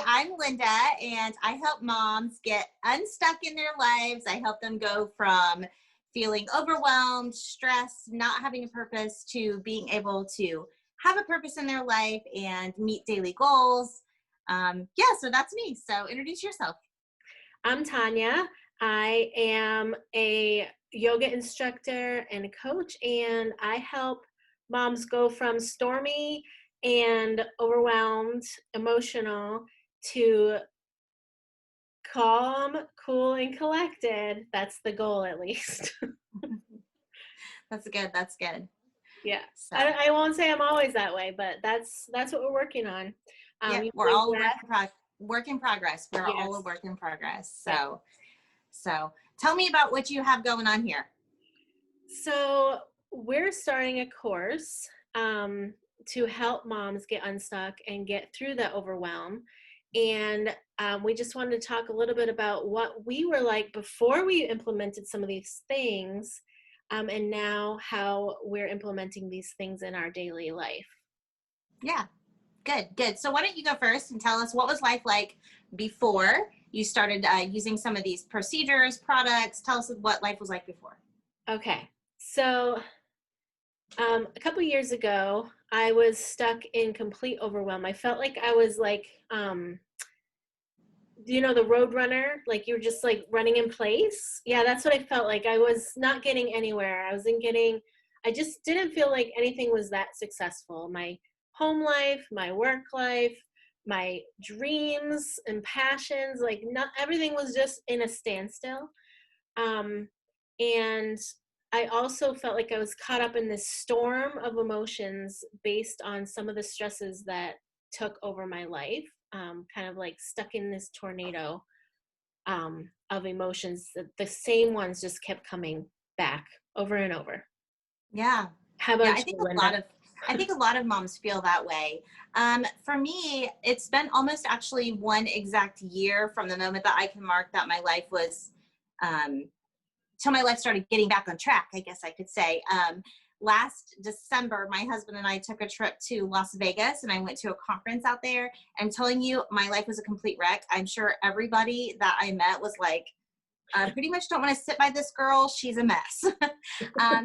I'm Linda, and I help moms get unstuck in their lives. I help them go from feeling overwhelmed, stressed, not having a purpose, to being able to have a purpose in their life and meet daily goals. So that's me. So introduce yourself. I'm Tanya. I am a yoga instructor and a coach, and I help moms go from stormy and overwhelmed, emotional, to calm, cool, and collected. That's the goal, at least. That's good. That's good. Yeah. So, I won't say I'm always that way, but that's what we're working on. yeah, You we're play all a breath. work in progress. We're all a Yes. work in progress. Yeah. So tell me about what you have going on here. So we're starting a course to help moms get unstuck and get through the overwhelm. And we just wanted to talk a little bit about what we were like before we implemented some of these things, and now how we're implementing these things in our daily life. Yeah. Good. So why don't you go first and tell us what was life like before you started using some of these procedures, products? Tell us what life was like before. Okay. So a couple years ago, I was stuck in complete overwhelm. I felt like I was like, the road runner, like you're just like running in place. Yeah, that's what I felt like. I was not getting anywhere. I just didn't feel like anything was that successful. My home life, my work life, my dreams and passions, like not everything was just in a standstill. And I also felt like I was caught up in this storm of emotions based on some of the stresses that took over my life, kind of like stuck in this tornado of emotions. The same ones just kept coming back over and over. Yeah. How Yeah, about you, Linda? I think a lot of moms feel that way. For me, it's been almost actually one exact year from the moment that I can mark that my life was till my life started getting back on track, I guess I could say. Last December, my husband and I took a trip to Las Vegas, and I went to a conference out there. I'm telling you, my life was a complete wreck. I'm sure everybody that I met was like, pretty much don't want to sit by this girl. She's a mess. I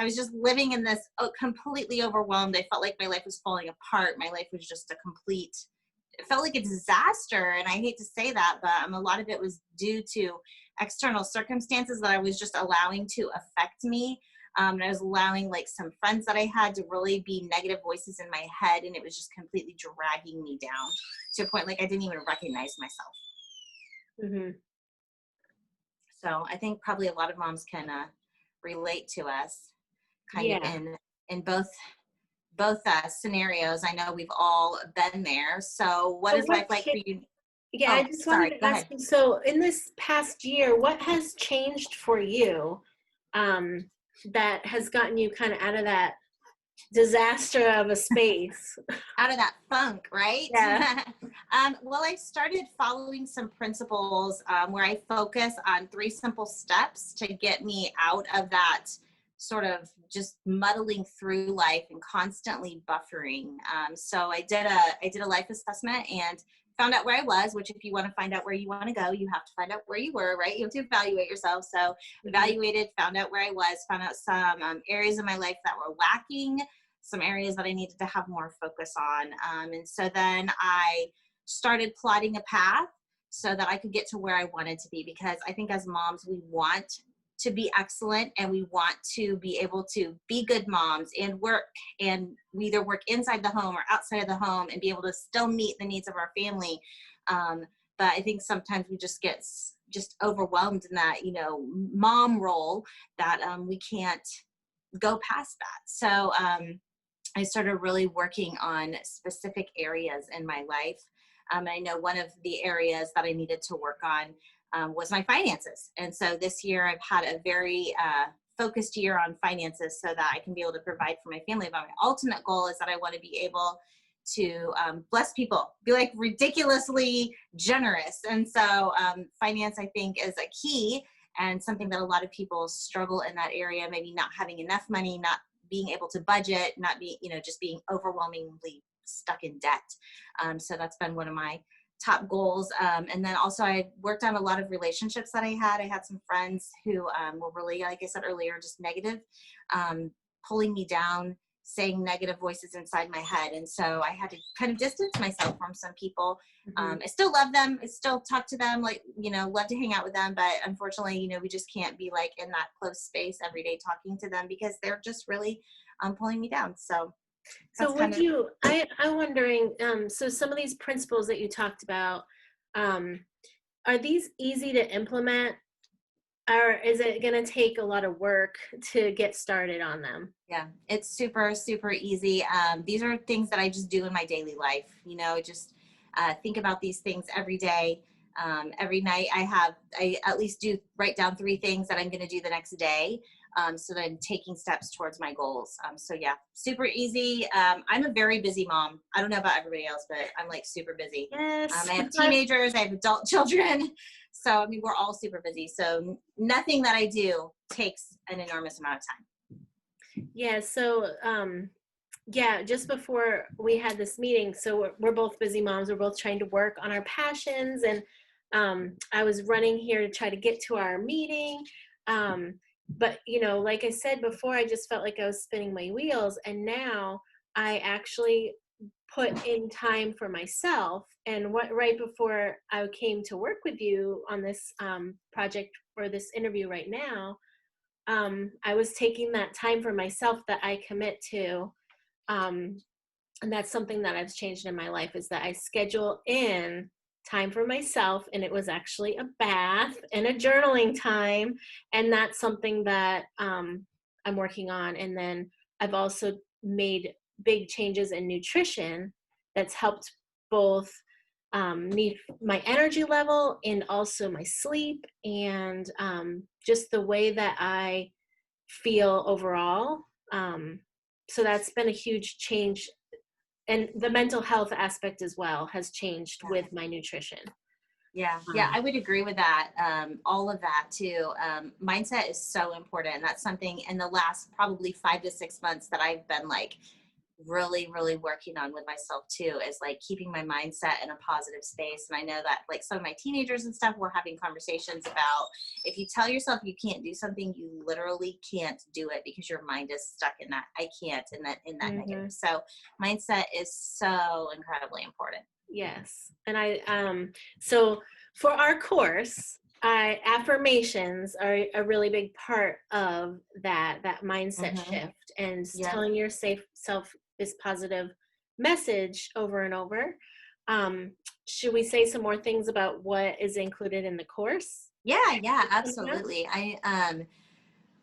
was just living in this completely overwhelmed. I felt like my life was falling apart. My life was just it felt like a disaster. And I hate to say that, but a lot of it was due to external circumstances that I was just allowing to affect me. And I was allowing like some friends that I had to really be negative voices in my head. And it was just completely dragging me down to a point like I didn't even recognize myself. Mm-hmm. So I think probably a lot of moms can relate to us kind of in both scenarios. I know we've all been there. So what is life like for you? Yeah, I just wanted to ask you, so in this past year, what has changed for you that has gotten you kind of out of that disaster of a space? Out of that funk, right? Yeah. Well, I started following some principles where I focus on 3 simple steps to get me out of that sort of just muddling through life and constantly buffering. So I did a life assessment and found out where I was, which if you want to find out where you want to go, you have to find out where you were, right? You have to evaluate yourself. So evaluated, found out where I was, found out some areas of my life that were lacking, some areas that I needed to have more focus on. And so then I started plotting a path so that I could get to where I wanted to be, because I think as moms, we want to be excellent and we want to be able to be good moms and work, and we either work inside the home or outside of the home and be able to still meet the needs of our family. But I think sometimes we just get overwhelmed in that, mom role that we can't go past that. So I started really working on specific areas in my life. I know one of the areas that I needed to work on was my finances. And so this year I've had a very focused year on finances so that I can be able to provide for my family. But my ultimate goal is that I want to be able to bless people, be like ridiculously generous. And so finance, I think, is a key and something that a lot of people struggle in that area, maybe not having enough money, not being able to budget, not being, just being overwhelmingly stuck in debt. So that's been one of my top goals. And then also I worked on a lot of relationships that I had. I had some friends who were really, like I said earlier, just negative, pulling me down, saying negative voices inside my head. And so I had to kind of distance myself from some people. I still love them. I still talk to them, like, love to hang out with them. But unfortunately, we just can't be like in that close space every day talking to them because they're just really pulling me down. So So I'm wondering, so some of these principles that you talked about, are these easy to implement, or is it going to take a lot of work to get started on them? Yeah, it's super, super easy. These are things that I just do in my daily life. Just think about these things every day. Every night I at least write down 3 things that I'm going to do the next day. So that I'm taking steps towards my goals. So yeah, super easy. I'm a very busy mom. I don't know about everybody else, but I'm like super busy. Yes. I have teenagers, I have adult children. So, we're all super busy. So nothing that I do takes an enormous amount of time. Yeah. So, yeah, just before we had this meeting, so we're both busy moms. We're both trying to work on our passions. And I was running here to try to get to our meeting. But, like I said before, I just felt like I was spinning my wheels. And now I actually put in time for myself. And right before I came to work with you on this project for this interview right now, I was taking that time for myself that I commit to. And that's something that I've changed in my life, is that I schedule in time for myself, and it was actually a bath and a journaling time. And that's something that I'm working on. And then I've also made big changes in nutrition that's helped both me, my energy level, and also my sleep, and just the way that I feel overall. So that's been a huge change. And the mental health aspect as well has changed with my nutrition. Yeah, I would agree with that. All of that too. Mindset is so important. And that's something in the last probably 5 to 6 months that I've been like really, really working on with myself too, is like keeping my mindset in a positive space. And I know that like some of my teenagers and stuff, we're having conversations about, if you tell yourself you can't do something, you literally can't do it because your mind is stuck in that I can't, in that negative. So mindset is so incredibly important. Yes. And so for our course, affirmations are a really big part of that mindset shift, and telling yourself this positive message over and over. Should we say some more things about what is included in the course? Yeah, absolutely.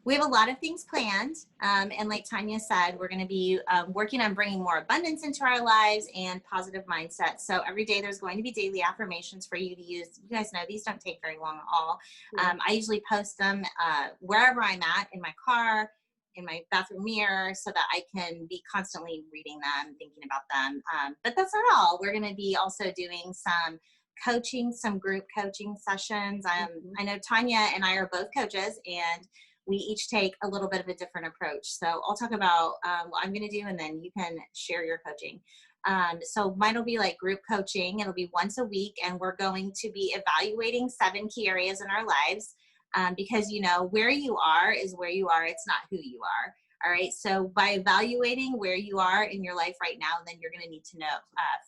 We have a lot of things planned. And like Tanya said, we're going to be working on bringing more abundance into our lives and positive mindset. So every day there's going to be daily affirmations for you to use. You guys know these don't take very long at all. I usually post them wherever I'm at, in my car, in my bathroom mirror, so that I can be constantly reading them, thinking about them. But that's not all. We're going to be also doing some coaching, some group coaching sessions. I know Tanya and I are both coaches, and we each take a little bit of a different approach. So I'll talk about what I'm going to do, and then you can share your coaching. So mine will be like group coaching. It'll be once a week, and we're going to be evaluating 7 key areas in our lives, because where you are is where you are. It's not who you are. All right. So by evaluating where you are in your life right now, then you're going to need to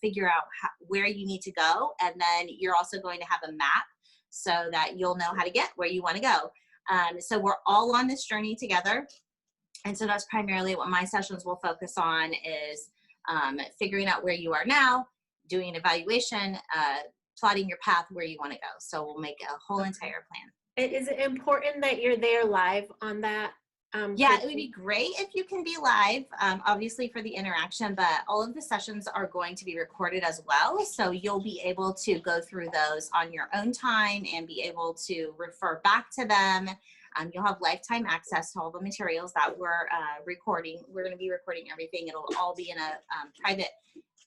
figure out where you need to go. And then you're also going to have a map so that you'll know how to get where you want to go. So we're all on this journey together. And so that's primarily what my sessions will focus on, is figuring out where you are now, doing an evaluation, plotting your path where you want to go. So we'll make a whole entire plan. Is it important that you're there live on that? Yeah, it would be great if you can be live, obviously for the interaction, but all of the sessions are going to be recorded as well. So you'll be able to go through those on your own time and be able to refer back to them. You'll have lifetime access to all the materials that we're recording. We're going to be recording everything. It'll all be in a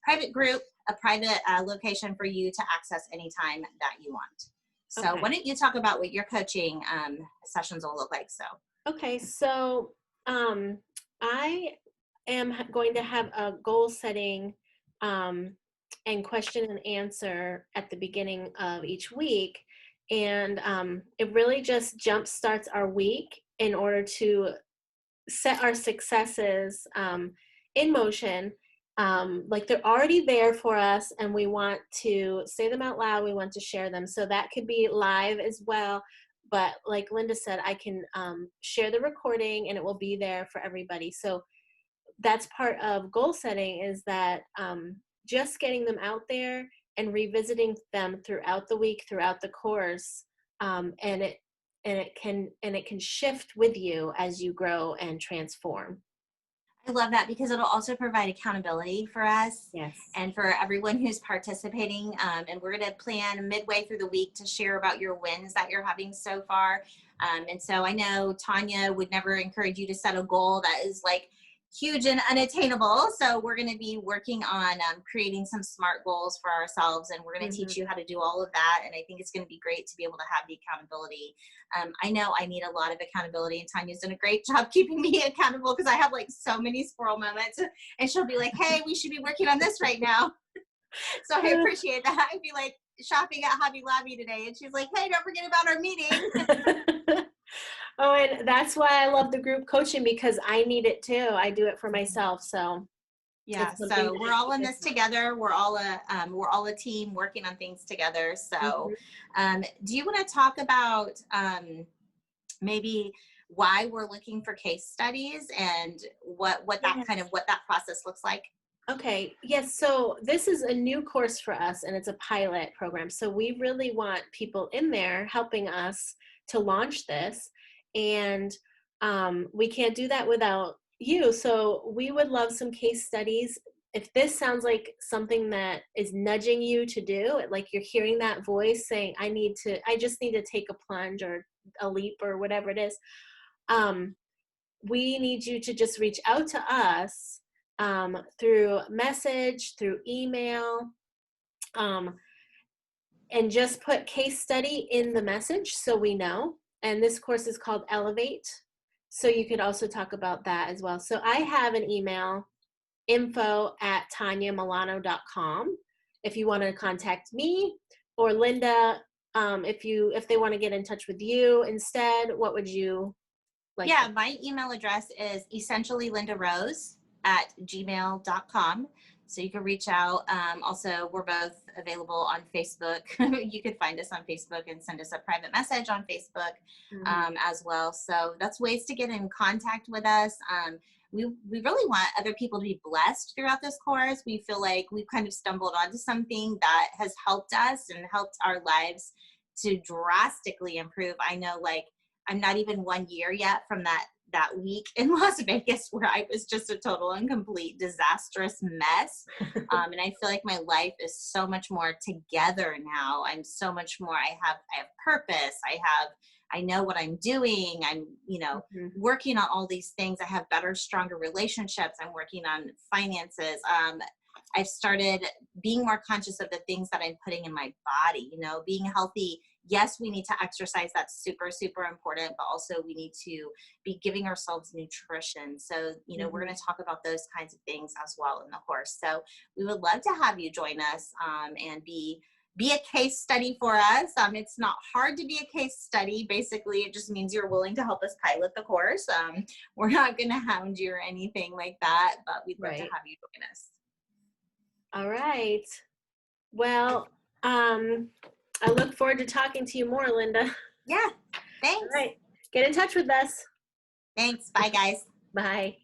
private group, a private location for you to access anytime that you want. So why don't you talk about what your coaching sessions will look like? Okay, so I am going to have a goal setting and question and answer at the beginning of each week. And it really just jump starts our week in order to set our successes in motion. Like they're already there for us and we want to say them out loud. We want to share them. So that could be live as well. But like Linda said, I can share the recording and it will be there for everybody. So that's part of goal setting, is that just getting them out there and revisiting them throughout the week, throughout the course, and it can shift with you as you grow and transform. I love that because it'll also provide accountability for us. Yes. And for everyone who's participating. And we're going to plan midway through the week to share about your wins that you're having so far. And so I know Tanya would never encourage you to set a goal that is like huge and unattainable. So we're going to be working on creating some SMART goals for ourselves, and we're going to teach you how to do all of that. And I think it's going to be great to be able to have the accountability. I know I need a lot of accountability, and Tanya's done a great job keeping me accountable because I have like so many squirrel moments, and she'll be like, hey, we should be working on this right now. So I appreciate that. I'd be like shopping at Hobby Lobby today, and she's like, hey, don't forget about our meeting. Oh, and that's why I love the group coaching, because I need it too. I do it for myself. So yeah, so we're all in this together. We're all a team working on things together. So do you want to talk about maybe why we're looking for case studies and what that kind of what that process looks like? Okay. Yes. So this is a new course for us, and it's a pilot program. So we really want people in there helping us to launch this. And we can't do that without you. So we would love some case studies. If this sounds like something that is nudging you to do, like you're hearing that voice saying, I just need to take a plunge or a leap or whatever it is. We need you to just reach out to us through message, through email, and just put case study in the message so we know. And this course is called Elevate. So you could also talk about that as well. So I have an email, info@tanyamilano.com, if you want to contact me, or Linda, if they want to get in touch with you instead. What would you like? Yeah, my email address is essentiallylindarose@gmail.com. So you can reach out. Also, we're both available on Facebook. You could find us on Facebook and send us a private message on Facebook as well. So that's ways to get in contact with us. We really want other people to be blessed throughout this course. We feel like we've kind of stumbled onto something that has helped us and helped our lives to drastically improve. I know, like, I'm not even 1 year yet from that week in Las Vegas where I was just a total and complete disastrous mess. And I feel like my life is so much more together now. I'm so much more, I have purpose. I know what I'm doing. I'm, working on all these things. I have better, stronger relationships. I'm working on finances. I've started being more conscious of the things that I'm putting in my body, being healthy. Yes, we need to exercise. That's super, super important, but also we need to be giving ourselves nutrition. So, we're going to talk about those kinds of things as well in the course. So we would love to have you join us and be a case study for us. It's not hard to be a case study. Basically, it just means you're willing to help us pilot the course. We're not going to hound you or anything like that, but we'd love to have you join us. All right. Well, I look forward to talking to you more, Linda. Yeah. Thanks. All right. Get in touch with us. Thanks. Bye, guys. Bye.